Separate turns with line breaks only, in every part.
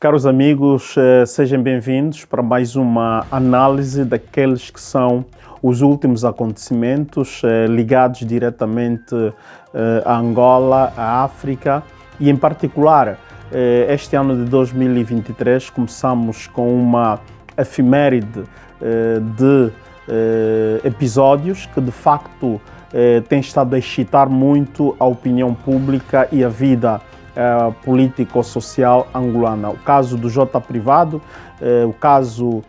Caros amigos, sejam bem-vindos para mais uma análise daqueles que são os últimos acontecimentos ligados diretamente a Angola, à África e, em particular, este ano de 2023 começamos com uma efeméride de episódios que, de facto, tem estado a excitar muito a opinião pública e a vida político-social angolana. O caso do Jota Privado, o caso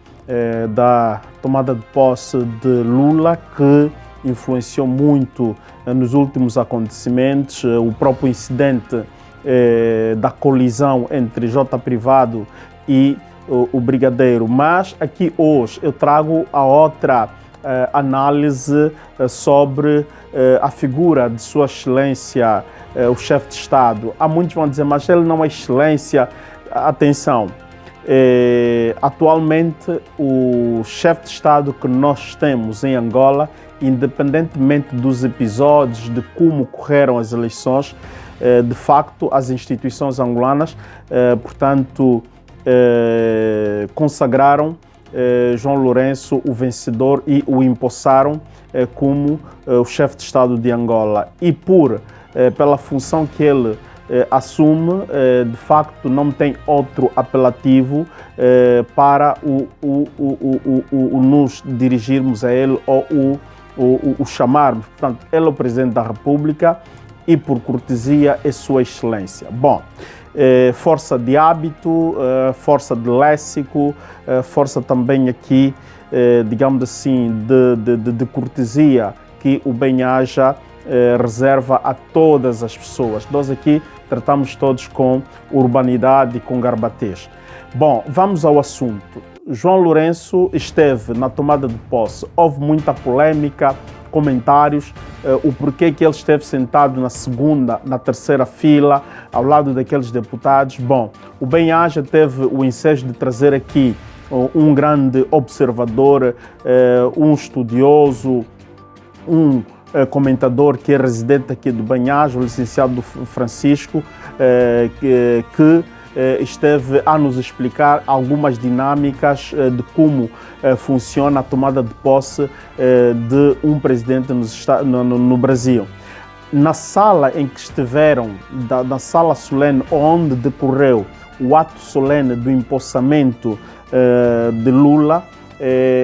da tomada de posse de Lula, que influenciou muito nos últimos acontecimentos, o próprio incidente da colisão entre Jota Privado e o Brigadeiro. Mas aqui hoje eu trago a outra análise sobre a figura de Sua Excelência, o chefe de Estado. Há muitos que vão dizer, mas ele não é excelência. Atenção, atualmente o chefe de Estado que nós temos em Angola, independentemente dos episódios, de como correram as eleições, de facto as instituições angolanas, portanto, consagraram João Lourenço o vencedor e o empossaram como o chefe de Estado de Angola. E pela função que ele assume, de facto não tem outro apelativo para nos dirigirmos a ele ou o chamarmos. Portanto, ele é o Presidente da República e, por cortesia, é Sua Excelência. Bom, força de hábito, força de léxico, força também aqui, digamos assim, de cortesia que o bem-aja reserva a todas as pessoas. Nós aqui tratamos todos com urbanidade e com garbatez. Bom, vamos ao assunto. João Lourenço esteve na tomada de posse. Houve muita polêmica, comentários, o porquê que ele esteve sentado na segunda, na terceira fila, ao lado daqueles deputados. Bom, o bem-aja teve o ensejo de trazer aqui um grande observador, um estudioso, um comentador que é residente aqui do bem-aja, o licenciado Francisco, que esteve a nos explicar algumas dinâmicas de como funciona a tomada de posse de um presidente no Brasil. Na sala em que estiveram, na sala solene onde decorreu o ato solene do empossamento de Lula,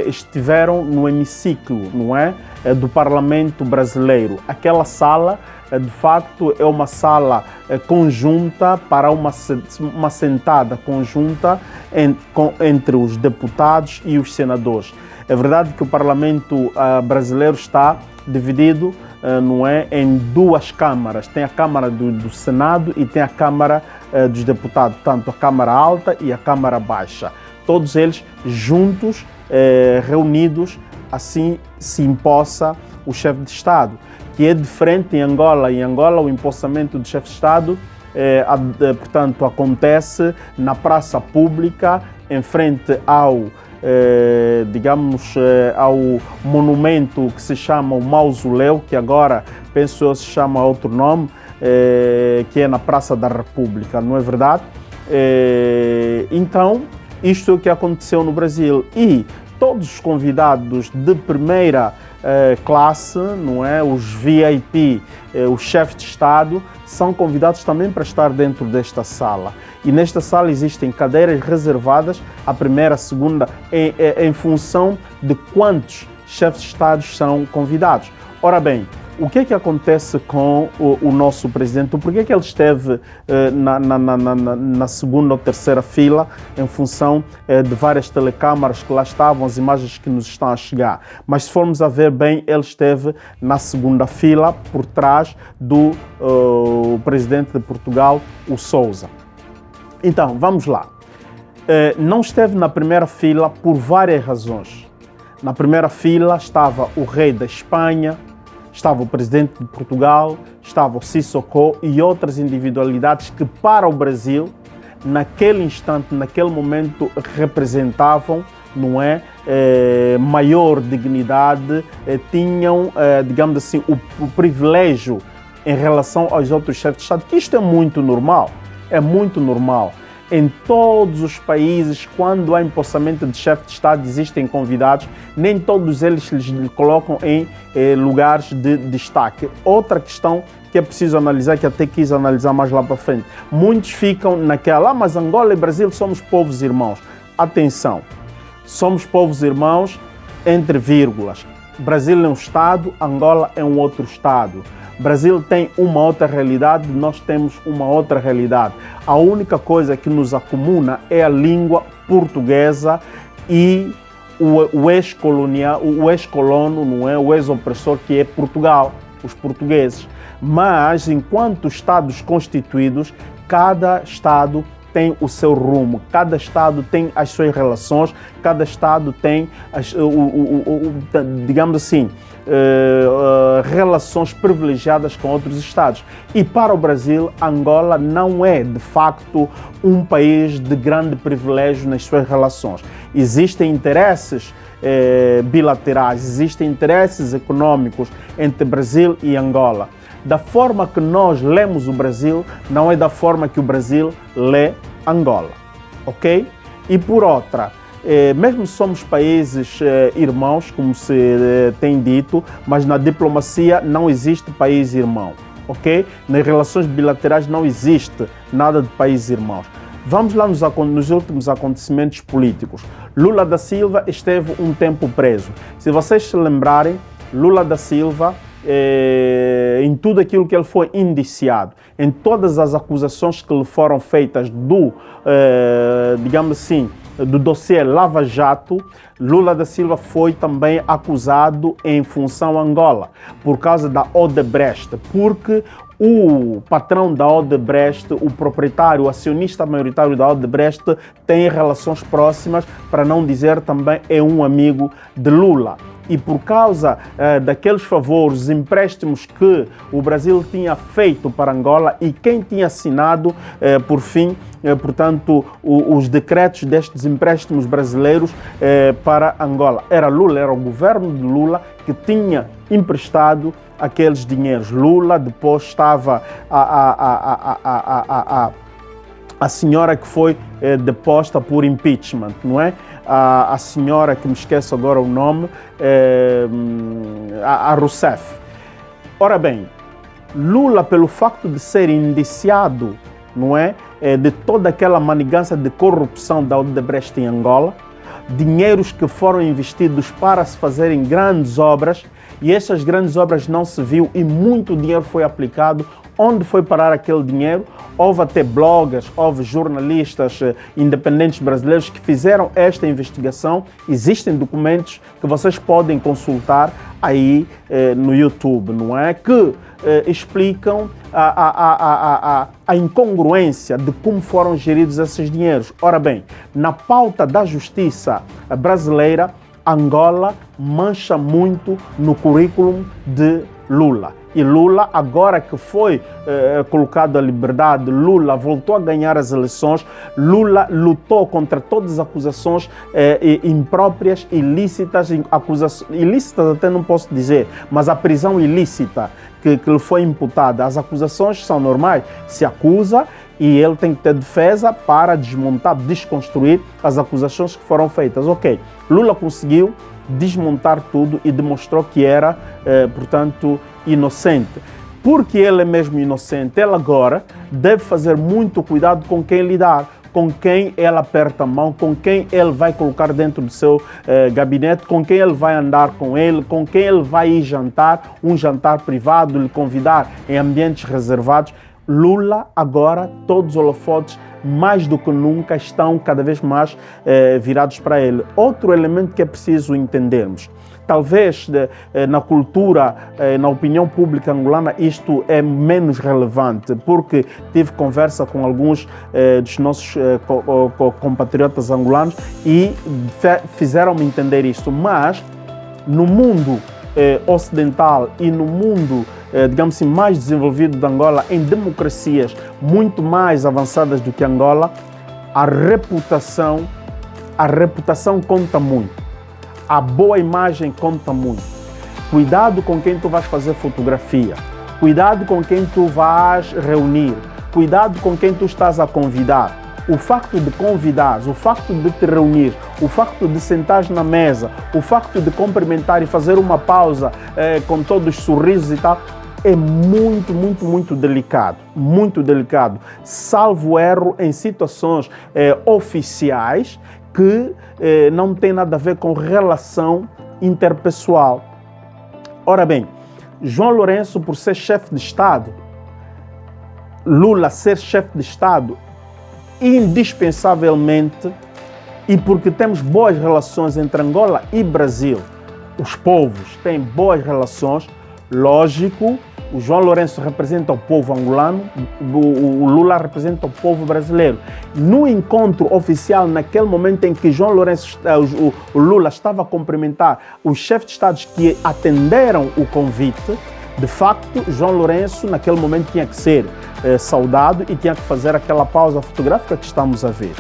estiveram no hemiciclo, não é? Do Parlamento Brasileiro. Aquela sala, de facto, é uma sala conjunta para uma sentada conjunta entre os deputados e os senadores. É verdade que o Parlamento brasileiro está dividido, não é, em duas câmaras. Tem a Câmara do Senado e tem a Câmara dos Deputados, tanto a Câmara Alta e a Câmara Baixa. Todos eles juntos, reunidos, assim se impossa o chefe de Estado, que é diferente em Angola. Em Angola, o empossamento do chefe de Estado, portanto, acontece na praça pública, em frente ao, digamos, ao monumento que se chama o Mausoléu, que agora, penso eu, se chama outro nome, que é na Praça da República, não é verdade? Então, isto é o que aconteceu no Brasil. E todos os convidados de primeira classe, não é? Os VIP, os chefes de Estado, são convidados também para estar dentro desta sala. E nesta sala existem cadeiras reservadas à primeira, à segunda, em função de quantos chefes de Estado são convidados. Ora bem, o que é que acontece com o nosso presidente? Por que é que ele esteve na segunda ou terceira fila, em função de várias telecâmaras que lá estavam, as imagens que nos estão a chegar? Mas se formos a ver bem, ele esteve na segunda fila, por trás do presidente de Portugal, o Sousa. Então, vamos lá. Não esteve na primeira fila por várias razões. Na primeira fila estava o rei da Espanha, estava o presidente de Portugal, estava o Sissoko e outras individualidades que, para o Brasil, naquele instante, naquele momento, representavam, não é, maior dignidade, tinham, digamos assim, o privilégio em relação aos outros chefes de Estado, que isto é muito normal. Em todos os países, quando há empossamento de chefe de Estado, existem convidados, nem todos eles lhe colocam em lugares de destaque. Outra questão que é preciso analisar, que até quis analisar mais lá para frente. Muitos ficam naquela, mas Angola e Brasil somos povos irmãos. Atenção, somos povos irmãos entre vírgulas. Brasil é um Estado, Angola é um outro Estado. Brasil tem uma outra realidade, nós temos uma outra realidade. A única coisa que nos acomuna é a língua portuguesa e o ex-colonial, o ex-colono, não é? O ex-opressor, que é Portugal, os portugueses. Mas, enquanto Estados constituídos, cada Estado tem o seu rumo, cada Estado tem as suas relações, cada Estado tem, digamos assim, relações privilegiadas com outros Estados. E para o Brasil, Angola não é, de facto, um país de grande privilégio nas suas relações. Existem interesses bilaterais, existem interesses econômicos entre Brasil e Angola. Da forma que nós lemos o Brasil, não é da forma que o Brasil lê Angola, ok? E por outra, mesmo somos países irmãos, como se tem dito, mas na diplomacia não existe país irmão, ok? Nas relações bilaterais não existe nada de países irmãos. Vamos lá nos últimos acontecimentos políticos. Lula da Silva esteve um tempo preso. Se vocês se lembrarem, Lula da Silva, em tudo aquilo que ele foi indiciado, em todas as acusações que lhe foram feitas digamos assim, do dossiê Lava Jato, Lula da Silva foi também acusado em função Angola, por causa da Odebrecht, porque o patrão da Odebrecht, o proprietário, o acionista maioritário da Odebrecht, tem relações próximas, para não dizer também é um amigo de Lula. E por causa daqueles favores, empréstimos que o Brasil tinha feito para Angola e quem tinha assinado, por fim, portanto, os decretos destes empréstimos brasileiros para Angola. Era Lula, era o governo de Lula que tinha emprestado aqueles dinheiros. Lula, depois estava a senhora que foi deposta por impeachment, não é? A senhora, que me esqueço agora o nome, a Rousseff. Ora bem, Lula, pelo facto de ser indiciado, não é, de toda aquela manigância de corrupção da Odebrecht em Angola, dinheiros que foram investidos para se fazerem grandes obras, e essas grandes obras não se viu e muito dinheiro foi aplicado. Onde foi parar aquele dinheiro? Houve até bloggers, houve jornalistas independentes brasileiros que fizeram esta investigação. Existem documentos que vocês podem consultar aí no YouTube, não é? Que explicam a incongruência de como foram geridos esses dinheiros. Ora bem, na pauta da justiça brasileira, Angola mancha muito no currículo de Lula. E Lula, agora que foi colocado à liberdade, Lula voltou a ganhar as eleições, Lula lutou contra todas as acusações impróprias, ilícitas, ilícitas até não posso dizer, mas a prisão ilícita que lhe foi imputada. As acusações são normais, se acusa e ele tem que ter defesa para desmontar, desconstruir as acusações que foram feitas. Ok, Lula conseguiu desmontar tudo e demonstrou que era, portanto, inocente. Porque ele é mesmo inocente, ele agora deve fazer muito cuidado com quem lidar, com quem ele aperta a mão, com quem ele vai colocar dentro do seu gabinete, com quem ele vai andar com ele, com quem ele vai ir jantar, um jantar privado, lhe convidar em ambientes reservados. Lula, agora, todos os holofotes, mais do que nunca, estão cada vez mais virados para ele. Outro elemento que é preciso entendermos. Talvez na cultura, na opinião pública angolana, isto é menos relevante, porque tive conversa com alguns dos nossos compatriotas angolanos e fizeram-me entender isto. Mas no mundo ocidental e no mundo, digamos assim, mais desenvolvido de Angola, em democracias muito mais avançadas do que Angola, a reputação conta muito. A boa imagem conta muito. Cuidado com quem tu vais fazer fotografia. Cuidado com quem tu vais reunir. Cuidado com quem tu estás a convidar. o facto de convidares, o facto de te reunir, o facto de sentares na mesa, o facto de cumprimentar e fazer uma pausa com todos os sorrisos e tal, é muito, muito, muito delicado, salvo erro em situações oficiais que não tem nada a ver com relação interpessoal. Ora bem, João Lourenço, por ser chefe de Estado, Lula ser chefe de Estado, indispensavelmente, e porque temos boas relações entre Angola e Brasil, os povos têm boas relações, lógico, o João Lourenço representa o povo angolano, o Lula representa o povo brasileiro. No encontro oficial, naquele momento em que João Lourenço, o Lula estava a cumprimentar os chefes de Estado que atenderam o convite, de facto, João Lourenço, naquele momento, tinha que ser saudado e tinha que fazer aquela pausa fotográfica que estamos a ver.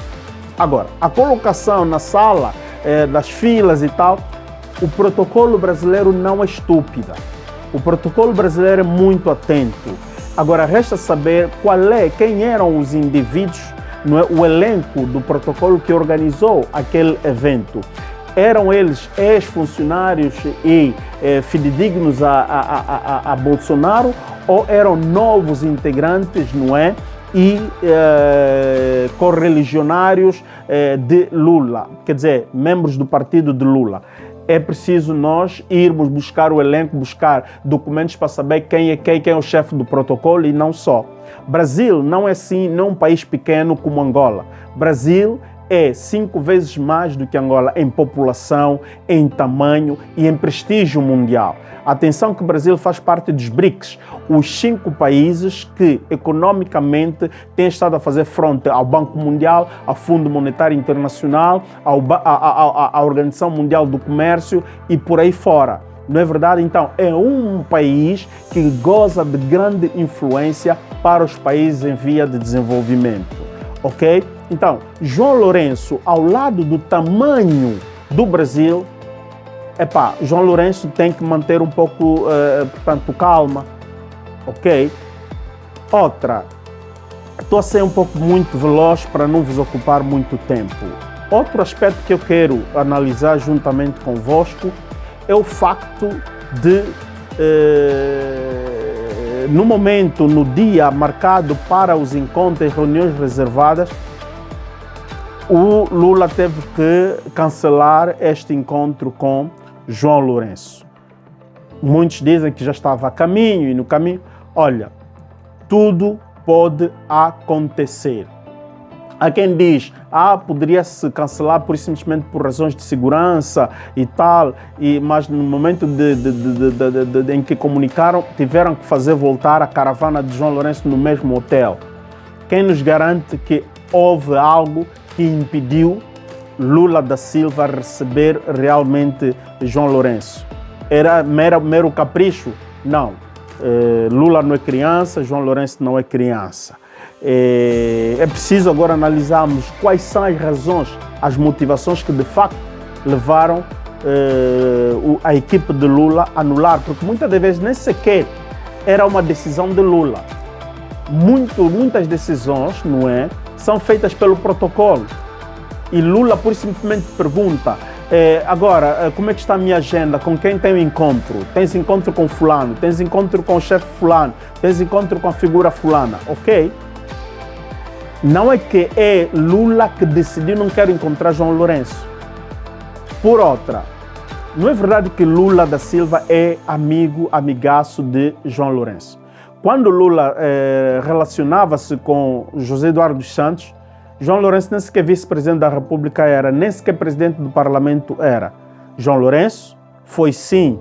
Agora, a colocação na sala, das filas e tal, o protocolo brasileiro não é estúpida. O protocolo brasileiro é muito atento. Agora, resta saber quem eram os indivíduos, não é, o elenco do protocolo que organizou aquele evento. Eram eles ex-funcionários e fidedignos a Bolsonaro ou eram novos integrantes, não é? E correligionários de Lula, quer dizer, membros do partido de Lula. É preciso nós irmos buscar o elenco, buscar documentos para saber quem é o chefe do protocolo e não só. Brasil não é assim, não é um país pequeno como Angola. Brasil é 5 vezes mais do que Angola em população, em tamanho e em prestígio mundial. Atenção que o Brasil faz parte dos BRICS, os 5 países que economicamente têm estado a fazer frente ao Banco Mundial, ao Fundo Monetário Internacional, à Organização Mundial do Comércio e por aí fora. Não é verdade? Então, é um país que goza de grande influência para os países em via de desenvolvimento. Ok? Então, João Lourenço, ao lado do tamanho do Brasil, João Lourenço tem que manter um pouco, portanto, calma, ok? Outra, estou a ser um pouco muito veloz para não vos ocupar muito tempo. Outro aspecto que eu quero analisar juntamente convosco é o facto de, no momento, no dia marcado para os encontros e reuniões reservadas, o Lula teve que cancelar este encontro com João Lourenço. Muitos dizem que já estava a caminho e no caminho. Olha, tudo pode acontecer. Há quem diz, poderia-se cancelar simplesmente por razões de segurança e tal, mas no momento em que comunicaram, tiveram que fazer voltar a caravana de João Lourenço no mesmo hotel. Quem nos garante que houve algo que impediu Lula da Silva receber realmente João Lourenço? Era mero capricho? Não. Lula não é criança, João Lourenço não é criança. É preciso agora analisarmos quais são as razões, as motivações que de facto levaram a equipe de Lula a anular, porque muitas das vezes nem sequer era uma decisão de Lula. Muitas decisões, não é, são feitas pelo protocolo. E Lula, por simplesmente pergunta, agora, como é que está a minha agenda? Com quem tenho encontro? Tens encontro com fulano? Tens encontro com o chefe fulano? Tens encontro com a figura fulana? Ok? Não é que é Lula que decidiu não quero encontrar João Lourenço. Por outra, não é verdade que Lula da Silva é amigaço de João Lourenço. Quando Lula relacionava-se com José Eduardo dos Santos, João Lourenço nem sequer vice-presidente da República era, nem sequer presidente do Parlamento era. João Lourenço foi sim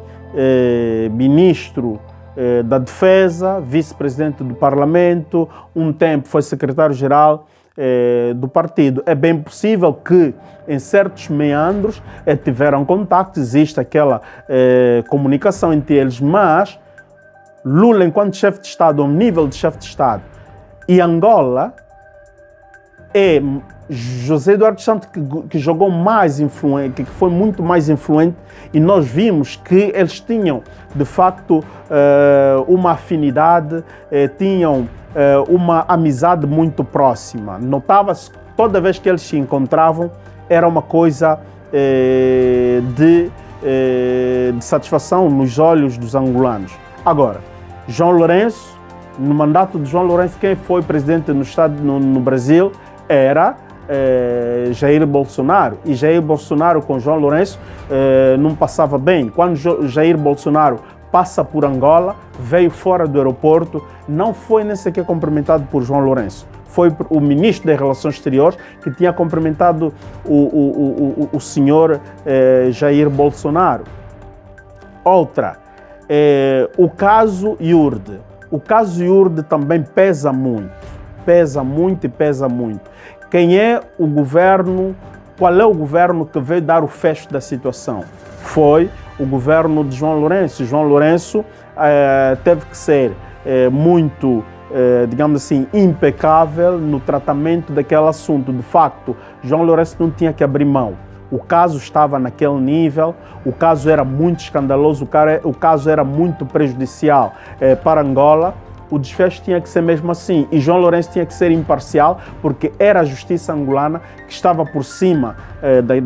ministro da Defesa, vice-presidente do Parlamento, um tempo foi secretário-geral do partido. É bem possível que em certos meandros tiveram contacto, existe aquela comunicação entre eles, mas Lula, enquanto chefe de Estado, ao nível de chefe de Estado, e Angola, é José Eduardo Santos que jogou mais influente, que foi muito mais influente, e nós vimos que eles tinham, de facto, uma afinidade, tinham uma amizade muito próxima. Notava-se toda vez que eles se encontravam, era uma coisa de satisfação nos olhos dos angolanos. Agora, João Lourenço, no mandato de João Lourenço, quem foi presidente no Brasil era Jair Bolsonaro. E Jair Bolsonaro com João Lourenço não passava bem. Quando Jair Bolsonaro passa por Angola, veio fora do aeroporto, não foi nem sequer cumprimentado por João Lourenço. Foi o ministro das Relações Exteriores que tinha cumprimentado o senhor Jair Bolsonaro. Outra, o caso Iurde. O caso Iurde também pesa muito e pesa muito. Quem é o governo, qual é o governo que veio dar o fecho da situação? Foi o governo de João Lourenço. João Lourenço teve que ser muito, digamos assim, impecável no tratamento daquele assunto. De facto, João Lourenço não tinha que abrir mão. O caso estava naquele nível, o caso era muito escandaloso, o caso era muito prejudicial para Angola. O desfecho tinha que ser mesmo assim e João Lourenço tinha que ser imparcial porque era a justiça angolana que estava por cima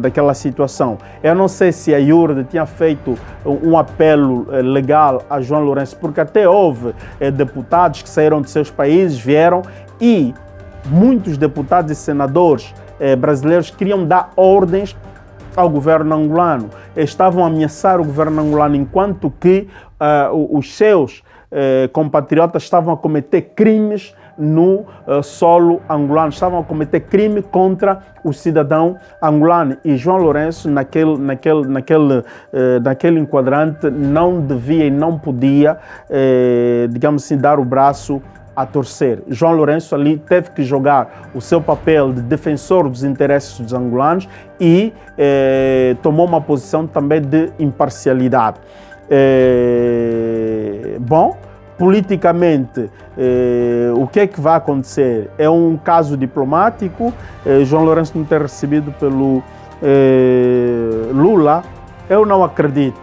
daquela situação. Eu não sei se a Iurde tinha feito um apelo legal a João Lourenço, porque até houve deputados que saíram de seus países, vieram e muitos deputados e senadores brasileiros queriam dar ordens ao governo angolano. Estavam a ameaçar o governo angolano enquanto que os seus compatriotas estavam a cometer crimes no solo angolano, estavam a cometer crime contra o cidadão angolano. E João Lourenço, naquele enquadrante, não devia e não podia, digamos assim, dar o braço a torcer. João Lourenço ali teve que jogar o seu papel de defensor dos interesses dos angolanos e tomou uma posição também de imparcialidade. Bom, politicamente, o que é que vai acontecer? É um caso diplomático. João Lourenço não ter recebido pelo Lula. Eu não acredito,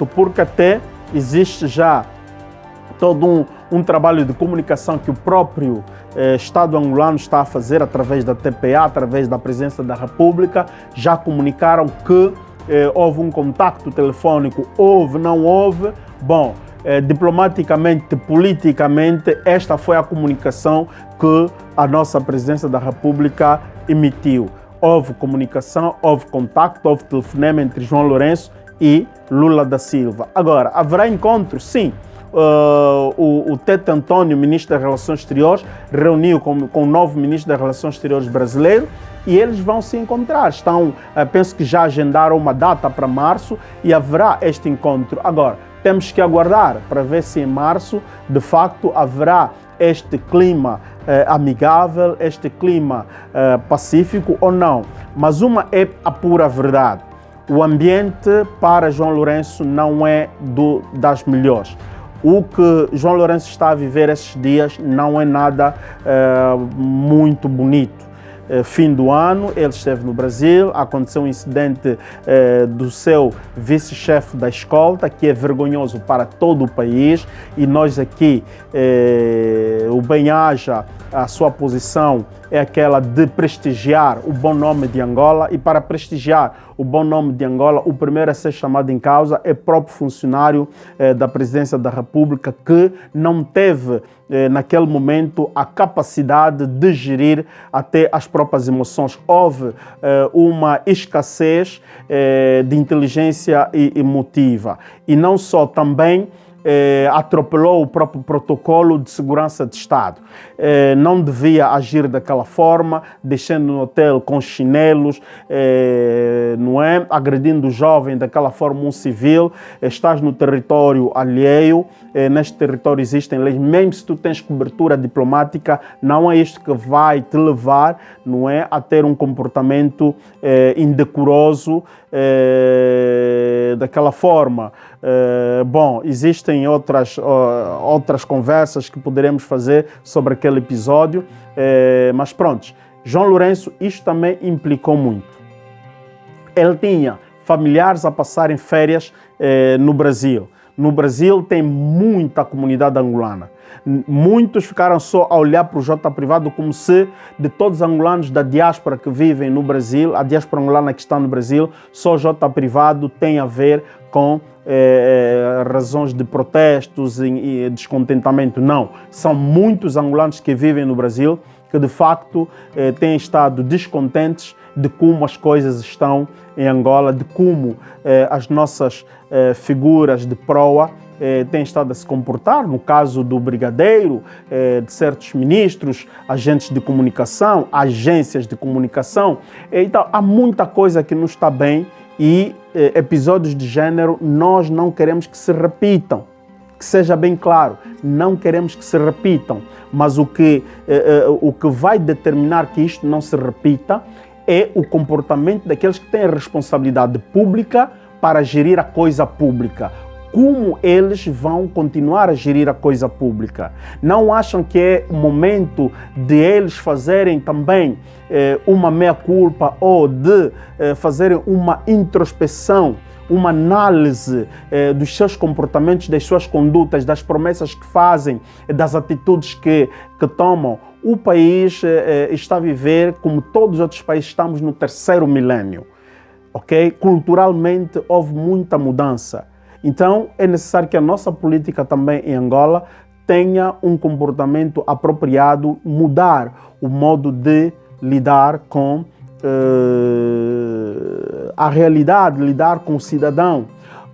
porque até existe já todo um trabalho de comunicação que o próprio Estado angolano está a fazer através da TPA, através da Presidência da República. Já comunicaram que houve um contacto telefônico, houve, não houve. Bom, diplomaticamente, politicamente, esta foi a comunicação que a nossa Presidência da República emitiu. Houve comunicação, houve contacto, houve telefonema entre João Lourenço e Lula da Silva. Agora, haverá encontro? Sim. O Tete Antônio, ministro das Relações Exteriores, reuniu com o novo ministro das Relações Exteriores brasileiro e eles vão se encontrar. Penso que já agendaram uma data para março e haverá este encontro. Agora, temos que aguardar para ver se em março, de facto, haverá este clima amigável, este clima pacífico ou não. Mas uma é a pura verdade. O ambiente para João Lourenço não é das melhores. O que João Lourenço está a viver esses dias não é nada muito bonito. Fim do ano, ele esteve no Brasil, aconteceu um incidente do seu vice-chefe da escolta, que é vergonhoso para todo o país, e nós aqui, o bem-aja, a sua posição é aquela de prestigiar o bom nome de Angola, e para prestigiar o bom nome de Angola, o primeiro a ser chamado em causa é o próprio funcionário da Presidência da República, que não teve, naquele momento, a capacidade de gerir até as próprias emoções. Houve uma escassez de inteligência emotiva. E não só, também atropelou o próprio protocolo de segurança de Estado. Não devia agir daquela forma, deixando no hotel com chinelos, não é? Agredindo o jovem daquela forma, um civil. Estás no território alheio, neste território existem leis, mesmo se tu tens cobertura diplomática, não é isto que vai te levar, não é, a ter um comportamento indecoroso daquela forma. Bom, existem outras conversas que poderemos fazer sobre aquele episódio, mas pronto, João Lourenço, isto também implicou muito. Ele tinha familiares a passarem férias no Brasil. No Brasil tem muita comunidade angolana. Muitos ficaram só a olhar para o Jota Privado como se de todos os angolanos da diáspora que vivem no Brasil, a diáspora angolana que está no Brasil, só o Jota Privado tem a ver com razões de protestos e descontentamento. Não, são muitos angolanos que vivem no Brasil que de facto têm estado descontentes de como as coisas estão em Angola, de como as nossas figuras de proa têm estado a se comportar, no caso do brigadeiro, de certos ministros, agentes de comunicação, agências de comunicação. Então, há muita coisa que não está bem e episódios de gênero nós não queremos que se repitam. Que seja bem claro, não queremos que se repitam, mas o que vai determinar que isto não se repita é o comportamento daqueles que têm a responsabilidade pública para gerir a coisa pública. Como eles vão continuar a gerir a coisa pública? Não acham que é o momento de eles fazerem também uma meia-culpa ou de fazerem uma introspeção, uma análise dos seus comportamentos, das suas condutas, das promessas que fazem, das atitudes que tomam? O país está a viver, como todos os outros países, estamos no terceiro milênio. Okay? Culturalmente houve muita mudança. Então é necessário que a nossa política também em Angola tenha um comportamento apropriado, mudar o modo de lidar com a realidade, lidar com o cidadão.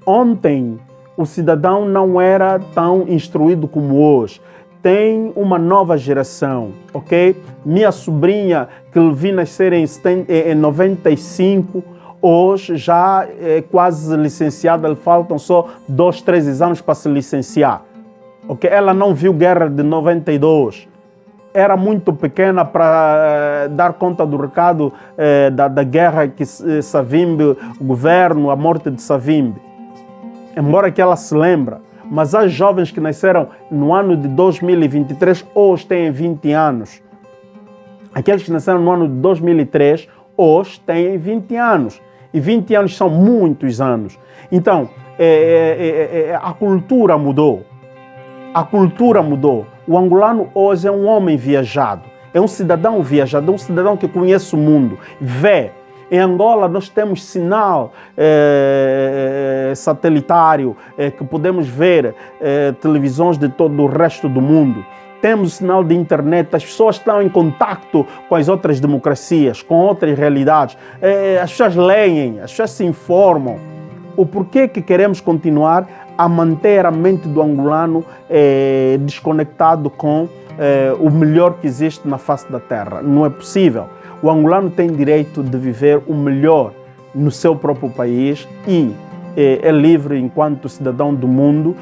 Ontem o cidadão não era tão instruído como hoje. Tem uma nova geração, ok? Minha sobrinha, que vi nascer em 95, hoje já é quase licenciada, lhe faltam só 2, 3 exames para se licenciar. Okay? Ela não viu Guerra de 92. Era muito pequena para dar conta do recado da guerra que Savimbi, o governo, a morte de Savimbi. Embora que ela se lembre. Mas as jovens que nasceram no ano de 2023, hoje têm 20 anos. Aqueles que nasceram no ano de 2003, hoje têm 20 anos. E 20 anos são muitos anos. Então, a cultura mudou. A cultura mudou. O angolano hoje é um homem viajado. É um cidadão viajado, é um cidadão que conhece o mundo. Vê. Em Angola nós temos sinal satelitário, que podemos ver televisões de todo o resto do mundo. Temos sinal de internet, as pessoas estão em contacto com as outras democracias, com outras realidades. As pessoas leem, as pessoas se informam. O porquê que queremos continuar a manter a mente do angolano desconectado com o melhor que existe na face da terra? Não é possível. O angolano tem direito de viver o melhor no seu próprio país e é livre enquanto cidadão do mundo,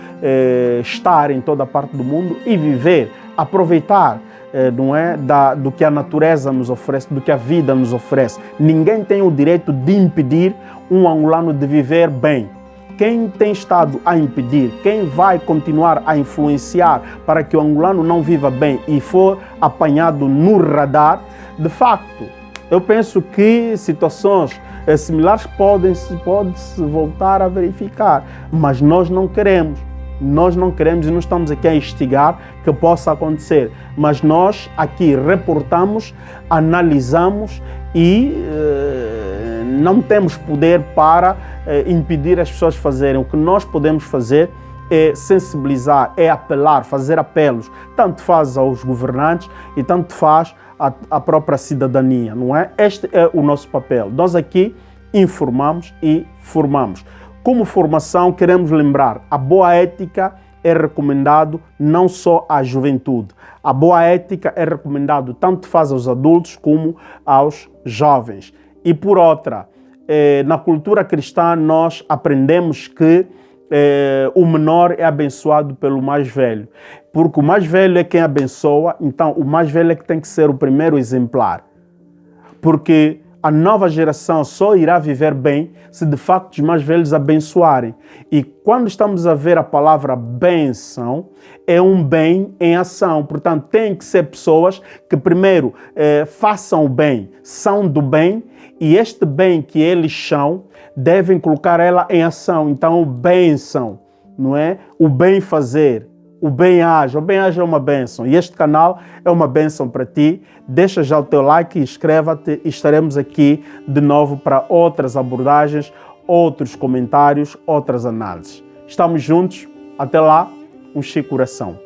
estar em toda parte do mundo e viver, aproveitar não é, do que a natureza nos oferece, do que a vida nos oferece. Ninguém tem o direito de impedir um angolano de viver bem. Quem tem estado a impedir, quem vai continuar a influenciar para que o angolano não viva bem e for apanhado no radar, de facto, eu penso que situações similares pode-se voltar a verificar, mas nós não queremos. Nós não queremos e não estamos aqui a instigar que possa acontecer, mas nós aqui reportamos, analisamos e não temos poder para impedir as pessoas fazerem. O que nós podemos fazer é sensibilizar, é apelar, fazer apelos. Tanto faz aos governantes e tanto faz à própria cidadania, não é? Este é o nosso papel. Nós aqui informamos e formamos. Como formação, queremos lembrar, a boa ética é recomendado não só à juventude. A boa ética é recomendado tanto faz aos adultos como aos jovens. E por outra, na cultura cristã nós aprendemos que o menor é abençoado pelo mais velho. Porque o mais velho é quem abençoa, então o mais velho é que tem que ser o primeiro exemplar. Porque a nova geração só irá viver bem se de facto os mais velhos abençoarem. E quando estamos a ver a palavra benção, é um bem em ação. Portanto, tem que ser pessoas que primeiro façam o bem, são do bem, e este bem que eles são, devem colocar ela em ação. Então, benção, não é? O bem fazer, o bem-aja é uma bênção e este canal é uma bênção para ti. Deixa já o teu like e inscreva-te e estaremos aqui de novo para outras abordagens, outros comentários, outras análises. Estamos juntos, até lá, um chique coração.